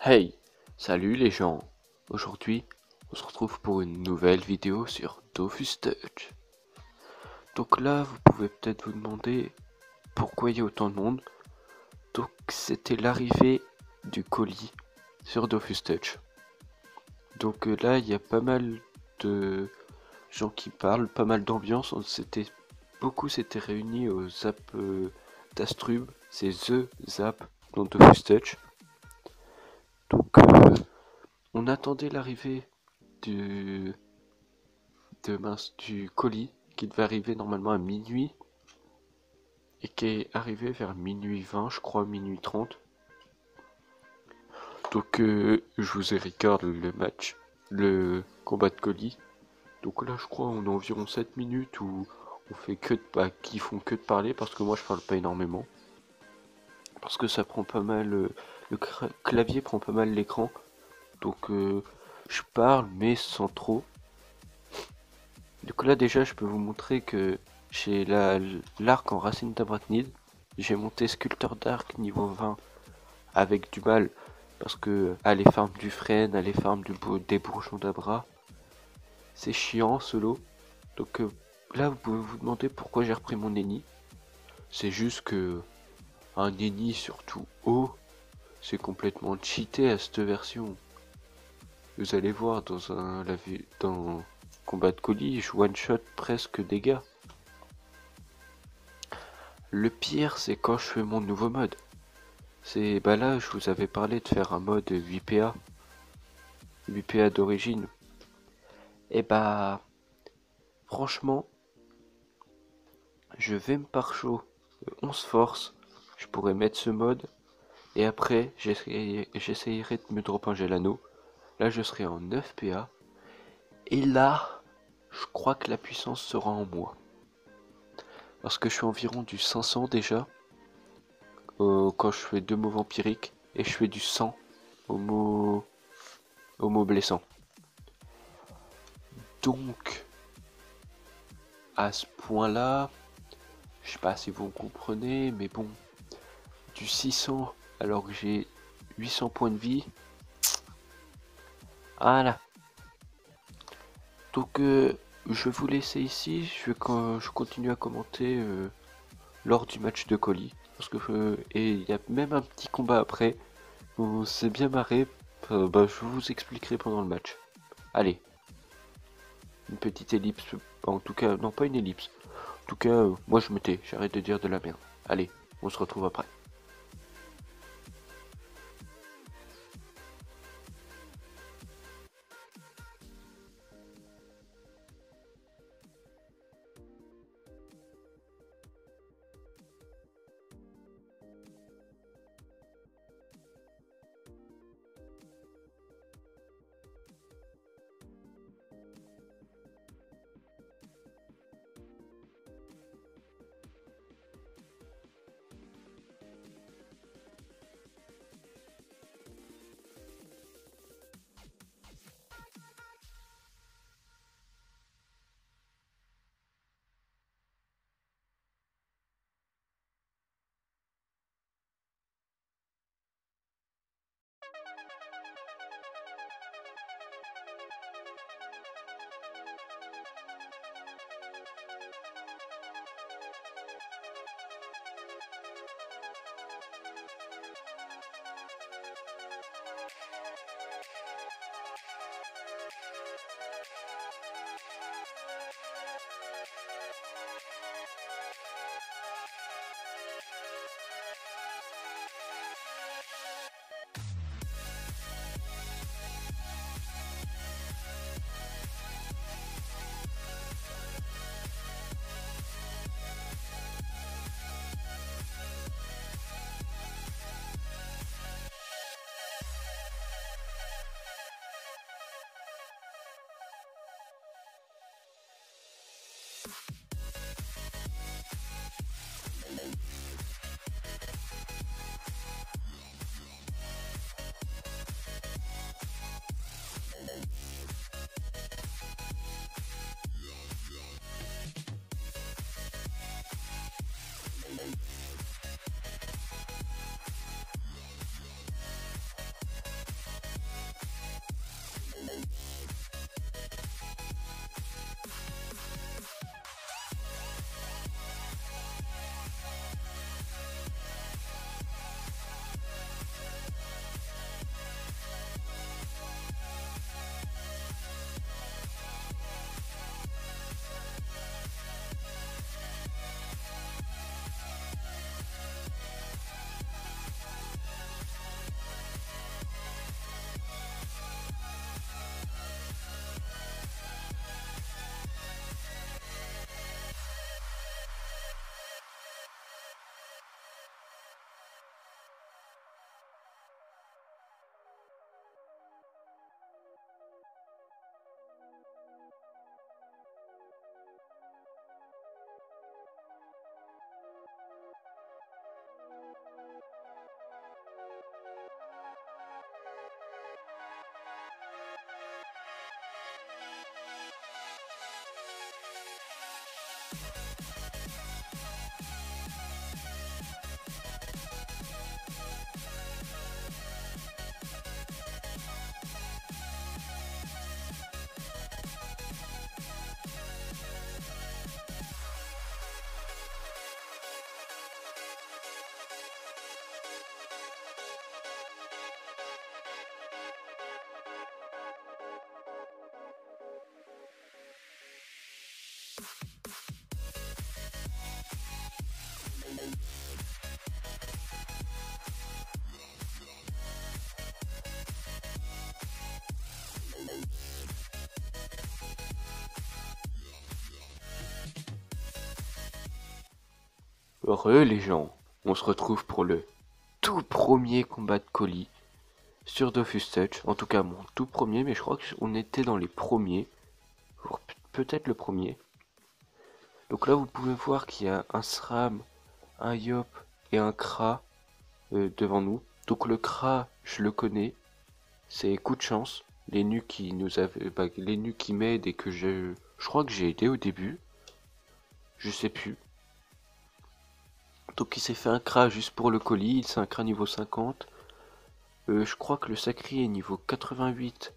Hey, salut les gens. Aujourd'hui, on se retrouve pour une nouvelle vidéo sur Dofus Touch. Donc là, vous pouvez peut-être vous demander pourquoi il y a autant de monde. Donc c'était l'arrivée du colis sur Dofus Touch. Donc là, il y a pas mal de gens qui parlent, pas mal d'ambiance. Beaucoup s'étaient réunis au Zap d'Astrub, c'est The Zap dans Dofus Touch. Donc on attendait l'arrivée du du colis qui devait arriver normalement à minuit et qui est arrivé vers minuit 20, je crois, minuit 30. Donc je vous ai record le match, le combat de colis. Donc là je crois on a environ 7 minutes où on fait que de qui font que de parler parce que moi je parle pas énormément. Parce que ça prend pas mal, le clavier prend pas mal l'écran. Donc je parle mais sans trop. Donc là déjà je peux vous montrer que j'ai l'arc en racine d'Abracnide. J'ai monté sculpteur d'arc niveau 20 avec du mal parce que aller farm du frêne, aller farm des bourgeons d'Abra, c'est chiant solo. Donc là vous pouvez vous demander pourquoi j'ai repris mon Eni. C'est juste que un Eni surtout haut, c'est complètement cheaté à cette version. Vous allez voir dans combat de colis, je one shot presque dégâts. Le pire, c'est quand je fais mon nouveau mode. Là, je vous avais parlé de faire un mode 8PA, 8PA d'origine. Et franchement, je vais me par chaud 11 force. Je pourrais mettre ce mode. Et après, j'essayerai de me drop un Gelano. Là, je serai en 9 PA. Et là, je crois que la puissance sera en moi. Parce que je suis environ du 500 déjà. Quand je fais 2 mots vampiriques. Et je fais du 100 au mot blessant. Donc, à ce point-là, je sais pas si vous comprenez, mais bon, du 600 alors que j'ai 800 points de vie. Voilà. Donc, je vais vous laisser ici. Je continue à commenter lors du match de colis. Parce que, et il y a même un petit combat après. On s'est bien marré. Je vous expliquerai pendant le match. Allez, une petite ellipse. En tout cas, non, pas une ellipse. En tout cas, moi je me tais. J'arrête de dire de la merde. Allez, on se retrouve après. Heureux les gens, on se retrouve pour le tout premier combat de colis sur Dofus Touch, en tout cas mon tout premier, mais je crois qu'on était dans les premiers, voire peut-être le premier. Donc là vous pouvez voir qu'il y a un SRAM, un Yop et un Kra devant nous. Donc le Kra, je le connais, c'est coup de chance, les nus qui nous avaient, les nus qui m'aident et que je crois que j'ai aidé au début, je sais plus. Donc il s'est fait un Kra juste pour le colis, c'est un Kra niveau 50. Je crois que le Sacri est niveau 88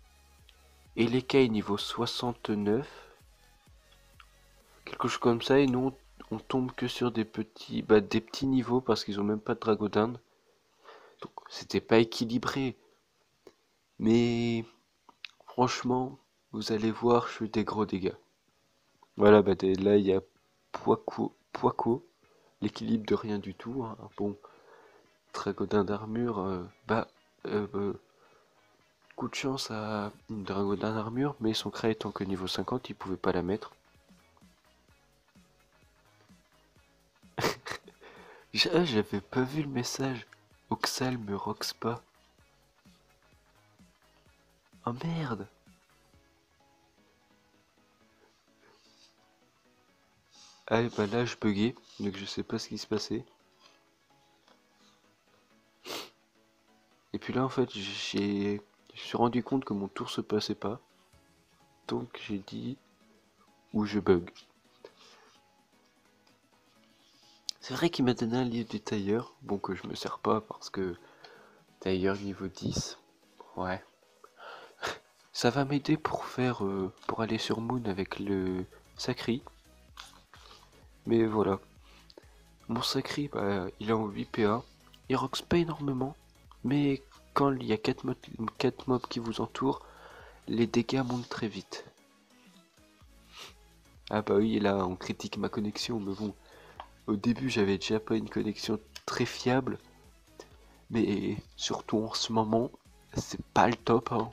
et l'Écaille niveau 69. Quelque chose comme ça, et nous on tombe que sur des petits niveaux parce qu'ils ont même pas de Dragodin. Donc c'était pas équilibré. Mais franchement, vous allez voir, je fais des gros dégâts. Voilà, là il y a Poico, l'équilibre de rien du tout, hein. Bon, Dragodin d'armure, coup de chance à une Dragodin d'armure, mais son cra étant que niveau 50, il pouvait pas la mettre. J'avais pas vu le message. Oxal me rox pas. Oh merde. Ah bah là je buguais, donc je sais pas ce qui se passait. Et puis là en fait je me suis rendu compte que mon tour se passait pas. Donc j'ai dit ou je bug. C'est vrai qu'il m'a donné un livre du tailleur, bon que je me sers pas parce que tailleur niveau 10. Ouais. Ça va m'aider pour faire pour aller sur Moon avec le Sacri. Mais voilà. Mon Sacri, il est en 8 PA. Il rox pas énormément. Mais quand il y a 4 mobs qui vous entourent, les dégâts montent très vite. Ah bah oui, là on critique ma connexion, mais bon. Au début j'avais déjà pas une connexion très fiable. Mais surtout en ce moment, c'est pas le top, hein.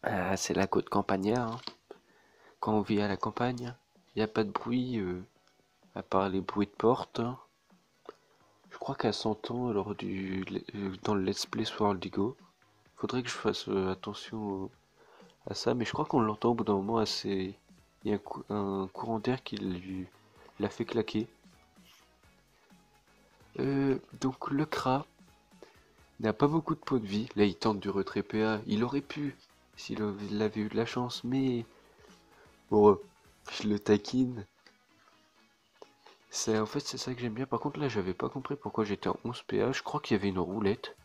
Ah, c'est la côte campagnard, hein. Quand on vit à la campagne, il n'y a pas de bruit à part les bruits de porte, hein. Je crois qu'à 100 ans, dans le Let's Play Sword League, faudrait que je fasse attention à ça, mais je crois qu'on l'entend au bout d'un moment assez. Il y a un courant d'air qui l'a fait claquer. Donc le Kra n'a pas beaucoup de points de vie. Là, il tente du retrait PA. Il aurait pu, s'il avait eu de la chance, mais bon, je le taquine. En fait, c'est ça que j'aime bien. Par contre, là, j'avais pas compris pourquoi j'étais en 11 PA. Je crois qu'il y avait une roulette.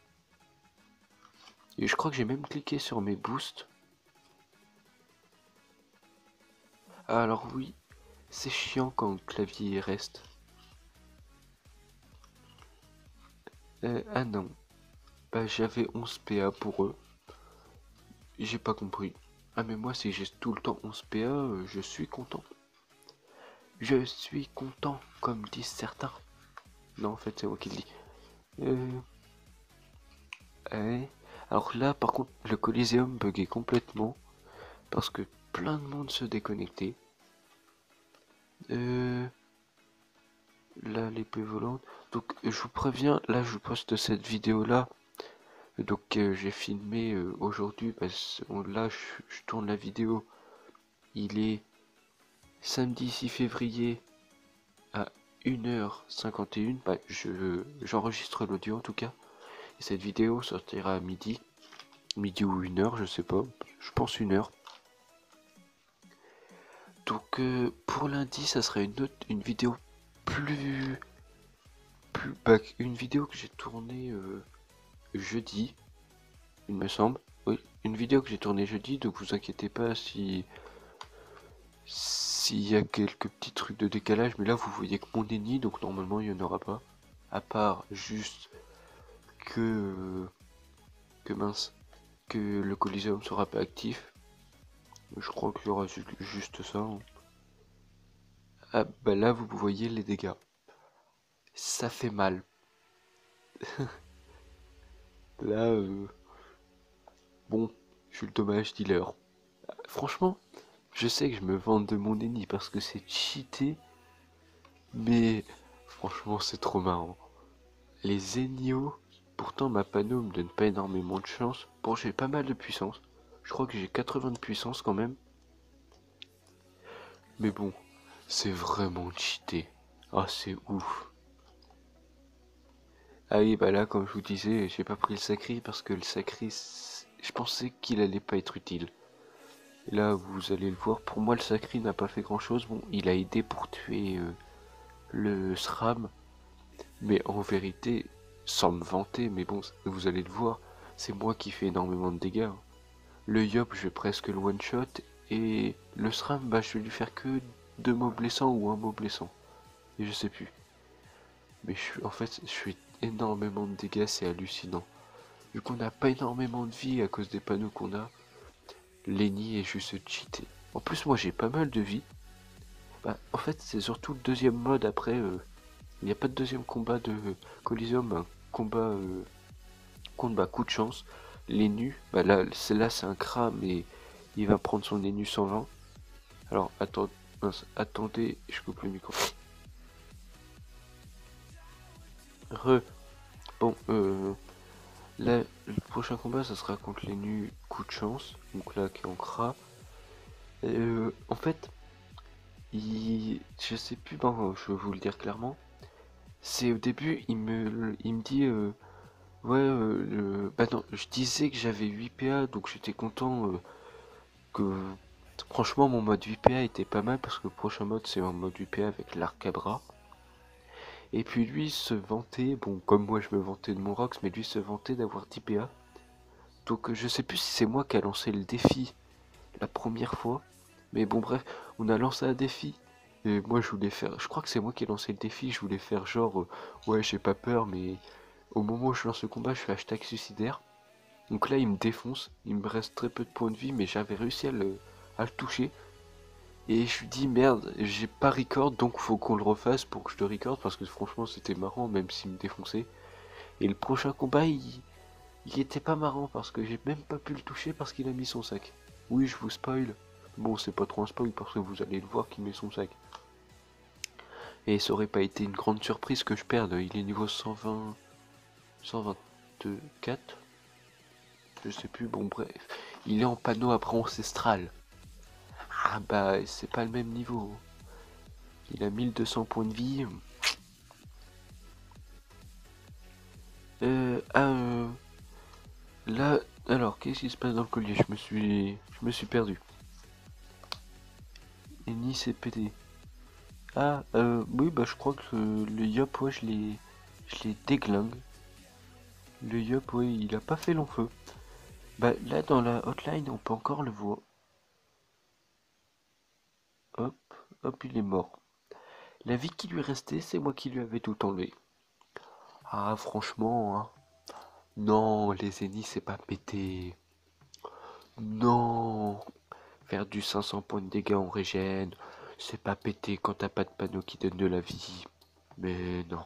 Et je crois que j'ai même cliqué sur mes boosts. Ah, alors oui, c'est chiant quand le clavier reste. Ah non. Bah j'avais 11 PA pour eux. J'ai pas compris. Ah mais moi si j'ai tout le temps 11 PA, je suis content. Je suis content, comme disent certains. Non en fait c'est moi qui le dis. Ouais. Alors là par contre le Coliseum buguait complètement. Parce que plein de monde se déconnectait. Là l'épée volante. Donc je vous préviens, là je poste cette vidéo là. Donc j'ai filmé aujourd'hui, là je tourne la vidéo, il est samedi 6 février à 1h51, j'enregistre l'audio en tout cas, et cette vidéo sortira à midi ou 1h, je sais pas, je pense 1h. Donc pour lundi, ça sera une vidéo plus une vidéo que j'ai tournée jeudi, il me semble. Oui, une vidéo que j'ai tournée jeudi, donc vous inquiétez pas si s'il y a quelques petits trucs de décalage, mais là vous voyez que mon ennemi, donc normalement il n'y en aura pas. À part juste que mince, que le Coliseum sera pas actif. Je crois qu'il y aura juste ça, hein. Ah bah là vous voyez les dégâts. Ça fait mal. Là, bon, je suis le dommage dealer. Franchement, je sais que je me vante de mon ennemi parce que c'est cheaté, mais franchement c'est trop marrant. Les Enios, pourtant ma panneau me donne pas énormément de chance. Bon, j'ai pas mal de puissance. Je crois que j'ai 80 de puissance quand même. Mais bon, c'est vraiment cheaté. Ah, c'est ouf. Ah oui, bah là, comme je vous disais, j'ai pas pris le sacri parce que le sacri, je pensais qu'il allait pas être utile. Et là, vous allez le voir, pour moi, le sacri n'a pas fait grand chose. Bon, il a aidé pour tuer le SRAM, mais en vérité, sans me vanter, mais bon, vous allez le voir, c'est moi qui fais énormément de dégâts, hein. Le Yop, je vais presque le one-shot, et le SRAM, bah, je vais lui faire que 2 mots blessants ou un mot blessant. Et je sais plus. Mais en fait, je fais énormément de dégâts, c'est hallucinant. Vu qu'on n'a pas énormément de vie à cause des panneaux qu'on a, Lenny est juste cheaté. En plus, moi j'ai pas mal de vie. Bah, en fait, c'est surtout le deuxième mode après. Il n'y a pas de deuxième combat de Coliseum, un combat contre bah, coup de chance. Les nus, bah là c'est un crâne mais il va prendre son énu 120. Alors attendez, je coupe le micro. Bon, là, le prochain combat ça sera contre les nus coup de chance. Donc là qui est en cra. En fait, je sais plus, bon, je vais vous le dire clairement. C'est au début, il me dit ouais, bah non, je disais que j'avais 8 PA, donc j'étais content que... Franchement, mon mode 8 PA était pas mal, parce que le prochain mode, c'est un mode 8 PA avec l'arcabra. Et puis lui se vantait, bon, comme moi je me vantais de mon Rox, mais lui se vantait d'avoir 10 PA. Donc je sais plus si c'est moi qui a lancé le défi la première fois. Mais bon, bref, on a lancé un défi. Et moi je voulais faire, je crois que c'est moi qui ai lancé le défi, je voulais faire genre, ouais, j'ai pas peur, mais au moment où je lance le combat, je fais hashtag suicidaire. Donc là, il me défonce, il me reste très peu de points de vie, mais j'avais réussi à le toucher. Et je lui dis, merde, j'ai pas record, donc faut qu'on le refasse pour que je te record, parce que franchement, c'était marrant, même s'il me défonçait. Et le prochain combat, il était pas marrant, parce que j'ai même pas pu le toucher, parce qu'il a mis son sac. Oui, je vous spoil. Bon, c'est pas trop un spoil, parce que vous allez le voir qu'il met son sac. Et ça aurait pas été une grande surprise que je perde, il est niveau 120... 124, je sais plus, bon bref. Il est en panneau après ancestral. Ah bah c'est pas le même niveau. Il a 1200 points de vie. Ah, là, alors qu'est-ce qui se passe dans le collier? Je me suis perdu. Et ni c'est pété. Ah, oui bah je crois que le Yop, ouais, je l'ai déglingue. Le Yop, ouais, il a pas fait long feu. Bah là dans la hotline on peut encore le voir. Hop, hop, il est mort. La vie qui lui restait, c'est moi qui lui avais tout enlevé. Ah, franchement, hein. Non, les ennemis, c'est pas pété. Non. Faire du 500 points de dégâts en régène, c'est pas pété quand t'as pas de panneau qui donne de la vie. Mais non.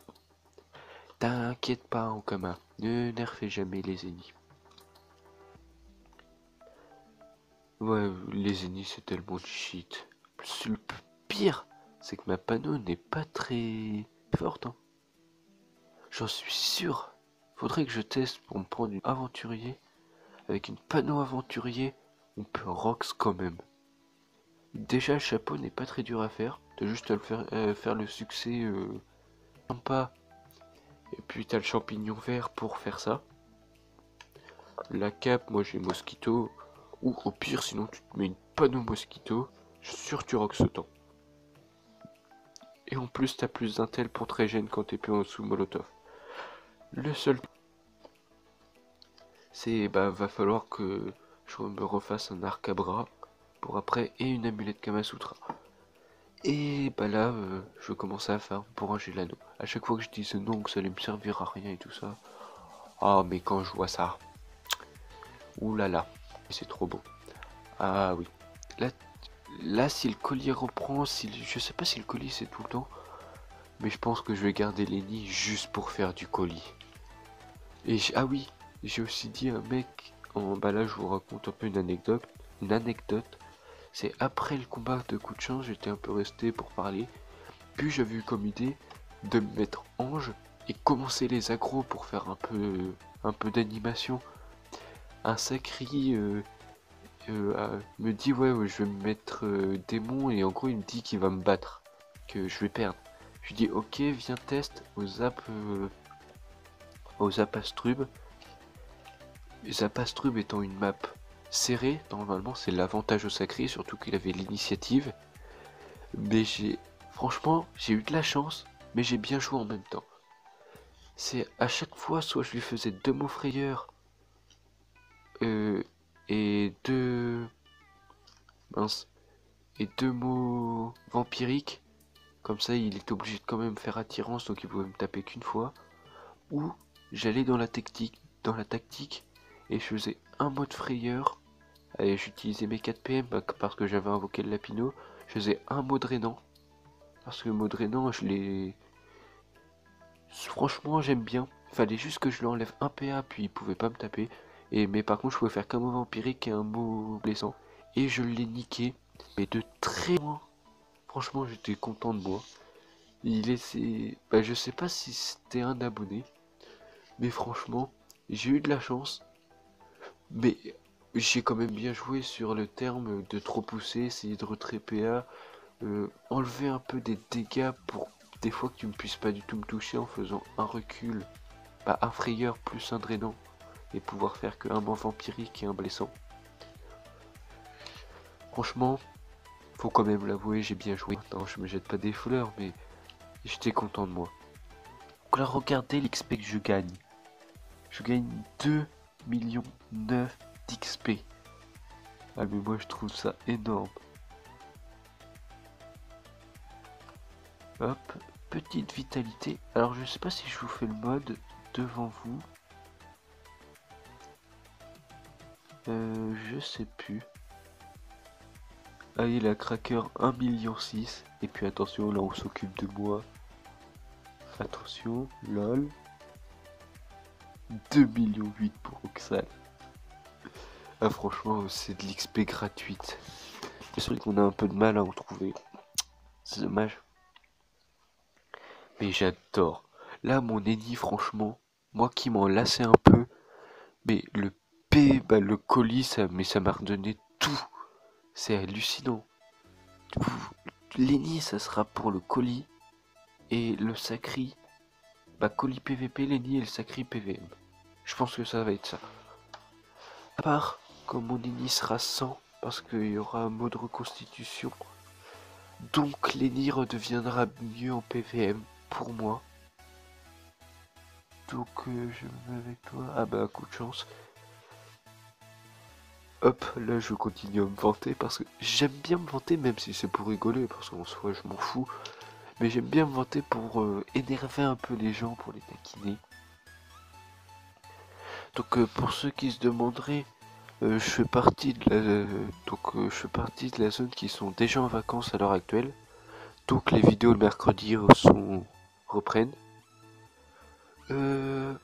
T'inquiète pas, en commun. Ne nerfez jamais les ennemis. Ouais, les ennemis, c'est tellement de shit. Le pire, c'est que ma panneau n'est pas très forte, hein. J'en suis sûr. Faudrait que je teste pour me prendre une aventurier. Avec une panneau aventurier, on peut rox quand même. Déjà, le chapeau n'est pas très dur à faire. T'as juste à faire le succès sympa. Et puis t'as le champignon vert pour faire ça. La cape, moi j'ai mosquito. Ou au pire, sinon tu te mets une panneau mosquito. Je suis sûr que tu rock ce temps. Et en plus, t'as plus d'intel pour te régène quand t'es plus en dessous Molotov. Le seul, c'est bah va falloir que je me refasse un arc à bras pour après et une amulette Kamasutra. Et bah là, je commençais à faire pour ranger l'anneau. À chaque fois que je disais non, que ça allait me servir à rien et tout ça. Ah, mais quand je vois ça, ouh là là, c'est trop beau. Ah oui. Là, là, si le colis reprend, je sais pas si le colis c'est tout le temps, mais je pense que je vais garder les nids juste pour faire du colis. Et ah oui, j'ai aussi dit à un mec, bah là je vous raconte un peu une anecdote. Une anecdote, c'est après le combat de coup de chance, j'étais un peu resté pour parler. Puis j'avais eu comme idée de me mettre ange et commencer les agros pour faire un peu d'animation. Un sacri me dit ouais, je vais me mettre démon et en gros il me dit qu'il va me battre, que je vais perdre. Je lui dis ok, viens test au Zapastrub. Zapastrub étant une map serrée, normalement c'est l'avantage au sacré, surtout qu'il avait l'initiative. Mais franchement, j'ai eu de la chance, mais j'ai bien joué en même temps. C'est à chaque fois, soit je lui faisais 2 mots frayeurs et 2 mince et 2 mots vampiriques. Comme ça, il était obligé de quand même faire attirance, donc il pouvait me taper qu'une fois. Ou j'allais dans la tactique, et je faisais un mot de frayeur. Allez, j'utilisais mes 4 PM parce que j'avais invoqué le Lapino. Je faisais un mot drainant. Parce que le mot drainant, franchement, j'aime bien. Fallait juste que je lui enlève un PA, puis il pouvait pas me taper. Mais par contre, je pouvais faire qu'un mot vampirique et un mot blessant. Et je l'ai niqué, mais de très loin. Franchement, j'étais content de moi. Bah, je sais pas si c'était un abonné, mais franchement, j'ai eu de la chance. Mais j'ai quand même bien joué sur le terme de trop pousser, essayer de retrait PA, enlever un peu des dégâts pour des fois que tu ne puisses pas du tout me toucher en faisant un recul, bah un frayeur plus un drainant, et pouvoir faire qu'un mort vampirique et un blessant. Franchement, faut quand même l'avouer, j'ai bien joué. Non, je me jette pas des fleurs, mais j'étais content de moi. Donc là, regardez l'XP que je gagne. Je gagne 2 millions 9 d'XP. Ah mais moi je trouve ça énorme. Hop, petite vitalité. Alors je sais pas si je vous fais le mode devant vous. Je sais plus. Ah il a cracker 1,6 million. Et puis attention, là on s'occupe de moi. Attention, lol. 2,8 millions pour Oxal. Ah franchement, c'est de l'XP gratuite. C'est vrai qu'on a un peu de mal à en trouver. C'est dommage. Mais j'adore. Là, mon ennemi, franchement, moi qui m'en lassais un peu, mais le bah, le colis, ça m'a redonné tout. C'est hallucinant. Lenny, ça sera pour le colis et le sacri. Bah, colis PVP, Lenny et le sacri PVM. Je pense que ça va être ça. À part quand mon ennemi sera 100, parce qu'il y aura un mode reconstitution. Donc Lenny redeviendra mieux en PVM pour moi. Donc je me mets avec toi. Ah bah coup de chance. Hop, là je continue à me vanter parce que j'aime bien me vanter même si c'est pour rigoler parce qu'en soi je m'en fous. Mais j'aime bien me vanter pour énerver un peu les gens, pour les taquiner. Donc pour ceux qui se demanderaient, je fais partie de je fais partie de la zone qui sont déjà en vacances à l'heure actuelle. Donc les vidéos le mercredi reprennent. Euh,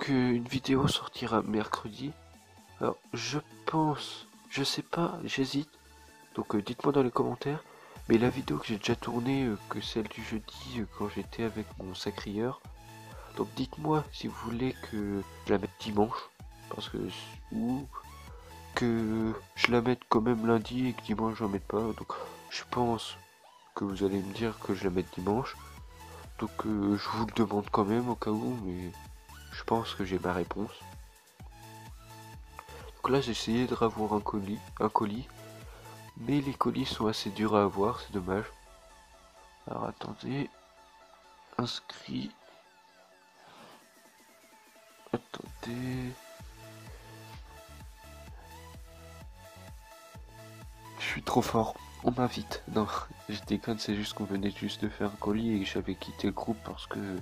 une vidéo sortira mercredi. Alors je pense, je sais pas, j'hésite. Donc dites-moi dans les commentaires. Mais la vidéo que j'ai déjà tournée, que celle du jeudi quand j'étais avec mon sacrieur. Donc dites-moi si vous voulez que je la mette dimanche. Parce que ou que je la mette quand même lundi et que dimanche j'en mette pas. Donc je pense que vous allez me dire que je la mette dimanche. Donc je vous le demande quand même au cas où, mais je pense que j'ai ma réponse. Donc là j'ai essayé de ravoir un colis. Mais les colis sont assez durs à avoir, c'est dommage. Alors attendez. Inscrit. Attendez. Je suis trop fort. On m'invite. Non, je déconne, c'est juste qu'on venait juste de faire un colis et que j'avais quitté le groupe parce que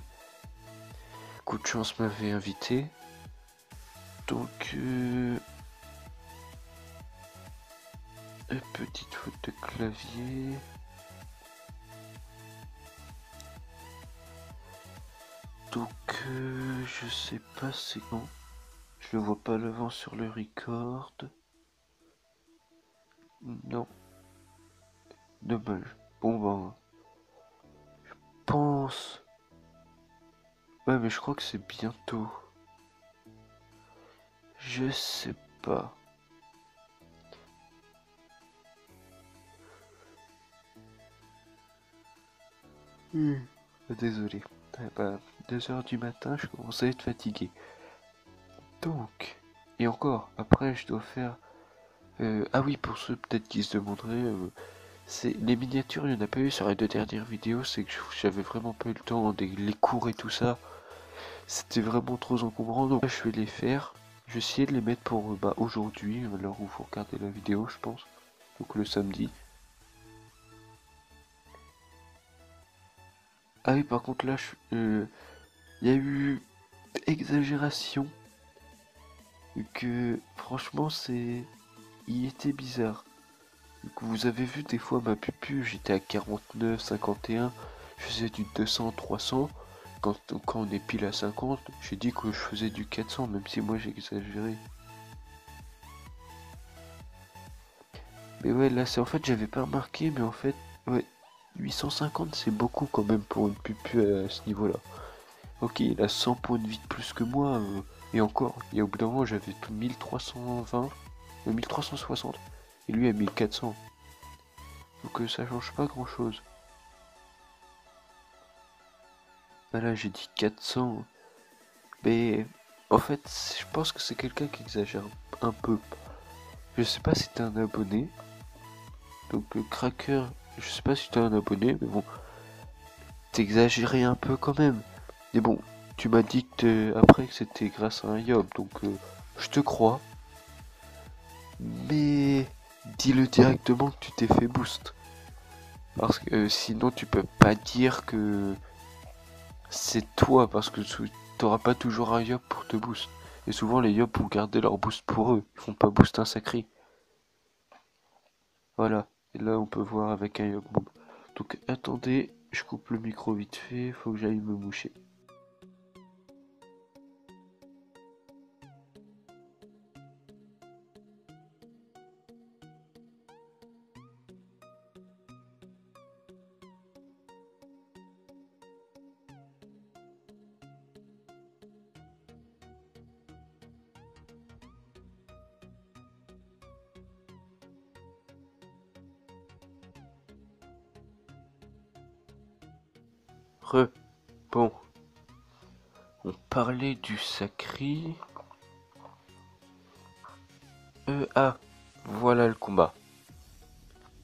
coup de chance m'avait invité. Donc, petite faute de clavier. Donc, je sais pas c'est quand. Je le vois pas l'avant sur le record. Non. Dommage. Bon ben, je pense. Ouais, mais je crois que c'est bientôt. Je sais pas. Désolé. Bah, 2 heures du matin, je commence à être fatigué. Donc, et encore, après je dois faire... ah oui, pour ceux peut-être qui se demanderaient, c'est les miniatures, il n'y en a pas eu sur les 2 dernières vidéos, c'est que j'avais vraiment pas eu le temps, les cours et tout ça, c'était vraiment trop encombrant, donc là je vais les faire. Je vais essayer de les mettre pour bah, aujourd'hui, à l'heure où vous regardez la vidéo, je pense, donc le samedi. Ah oui, par contre là, il y a eu exagération, que franchement il était bizarre. Donc, vous avez vu des fois ma pupu, j'étais à 49, 51, je faisais du 200, 300. Quand on est pile à 50, j'ai dit que je faisais du 400, même si moi j'ai exagéré. Mais ouais, là c'est en fait, j'avais pas remarqué, mais en fait, ouais, 850 c'est beaucoup quand même pour une pupu à ce niveau-là. Ok, il a 100 points de vie de plus que moi, et encore, et au bout d'un moment j'avais 1320, 1360, et lui à 1400. Donc ça change pas grand-chose. Bah là j'ai dit 400, mais en fait je pense que c'est quelqu'un qui exagère un peu. Je sais pas si t'es un abonné, donc Cracker, je sais pas si t'es un abonné, mais bon, t'exagérais un peu quand même. Mais bon, tu m'as dit après que c'était grâce à un Yob, donc je te crois. Mais dis-le directement que tu t'es fait boost. Parce que sinon tu peux pas dire que c'est toi, parce que t'auras pas toujours un Yob pour te boost. Et souvent les Yob vont garder leur boost pour eux, ils font pas boost un sacré. Voilà, et là on peut voir avec un Yob Mob. Donc attendez, je coupe le micro vite fait, faut que j'aille me moucher. Bon, on parlait du sacré. Ah, voilà le combat.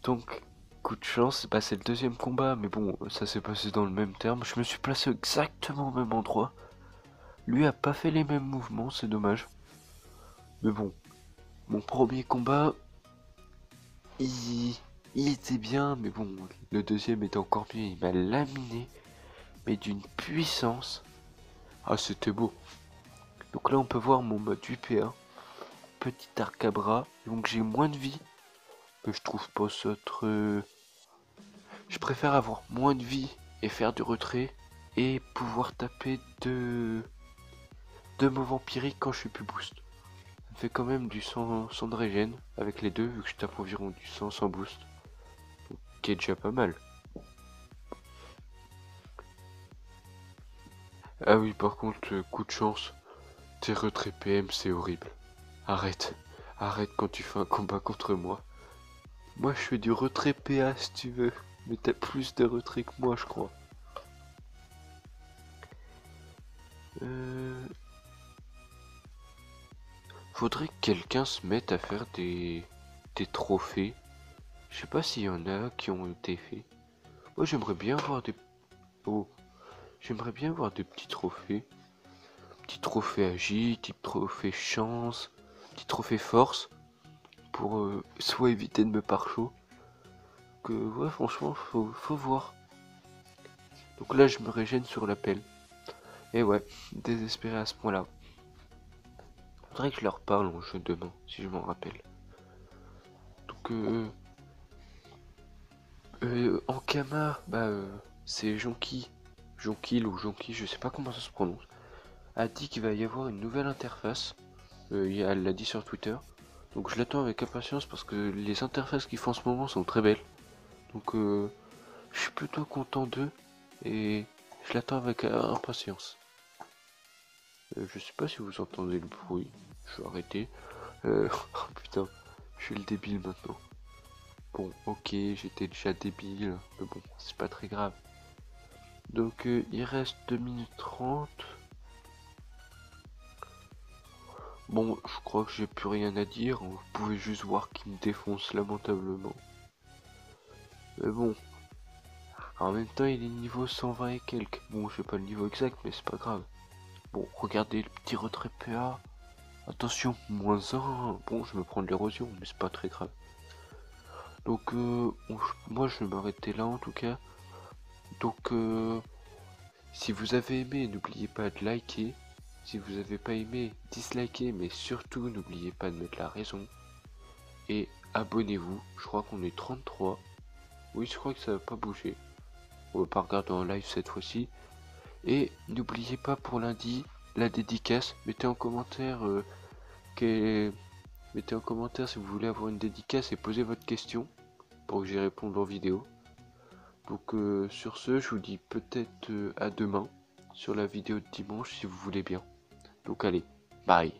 Donc, coup de chance, bah, c'est le deuxième combat, mais bon, ça s'est passé dans le même terme. Je me suis placé exactement au même endroit. Lui a pas fait les mêmes mouvements, c'est dommage. Mais bon, mon premier combat, il, il était bien, mais bon, le deuxième était encore mieux. Il m'a laminé, mais d'une puissance. Ah, c'était beau. Donc là, on peut voir mon mode UPA. Petit arc à bras. Donc j'ai moins de vie. Mais je trouve pas ça très... Je préfère avoir moins de vie et faire du retrait. Et pouvoir taper de mots vampiriques quand je suis plus boost. Ça me fait quand même du 100 de régène avec les deux, vu que je tape environ du 100 sans boost. Donc, qui est déjà pas mal. Ah oui, par contre, coup de chance, tes retraits PM, c'est horrible. Arrête. Arrête quand tu fais un combat contre moi. Moi, je fais du retrait PA si tu veux. Mais t'as plus de retrait que moi, je crois. Euh... Faudrait que quelqu'un se mette à faire des trophées. Je sais pas s'il y en a qui ont été faits. Moi j'aimerais bien voir des... Oh, j'aimerais bien voir des petits trophées. Petit trophée agi, petit trophée chance, petit trophée force. Pour soit éviter de me pare-chaud. Que ouais franchement faut voir. Donc là je me régène sur l'appel. Et ouais, désespéré à ce point-là. Faudrait que je leur parle en jeu demain, si je m'en rappelle. Donc en Kama, c'est Jonki. Jonkil ou Jonki, je sais pas comment ça se prononce. A dit qu'il va y avoir une nouvelle interface. Elle l'a dit sur Twitter. Donc je l'attends avec impatience parce que les interfaces qu'ils font en ce moment sont très belles. Donc je suis plutôt content d'eux et je l'attends avec impatience. Je sais pas si vous entendez le bruit. Je vais arrêter. Oh putain, je suis le débile maintenant. Bon, ok, j'étais déjà débile, mais bon, c'est pas très grave. Donc il reste 2 minutes 30. Bon, je crois que j'ai plus rien à dire. Vous pouvez juste voir qu'il me défonce lamentablement. Mais bon, en même temps, il est niveau 120 et quelques. Bon, je sais pas le niveau exact, mais c'est pas grave. Bon, regardez le petit retrait PA. Attention, -1. Bon, je me prends de l'érosion, mais c'est pas très grave. Donc, moi, je vais m'arrêter là en tout cas. Donc, si vous avez aimé, n'oubliez pas de liker. Si vous avez pas aimé, dislikez, mais surtout n'oubliez pas de mettre la raison. Et abonnez-vous, je crois qu'on est 33. Oui, je crois que ça va pas bouger. On va pas regarder en live cette fois-ci. Et n'oubliez pas pour lundi, la dédicace. Mettez en commentaire si vous voulez avoir une dédicace et posez votre question pour que j'y réponde en vidéo. Donc sur ce, je vous dis peut-être à demain sur la vidéo de dimanche si vous voulez bien. Donc allez, bye.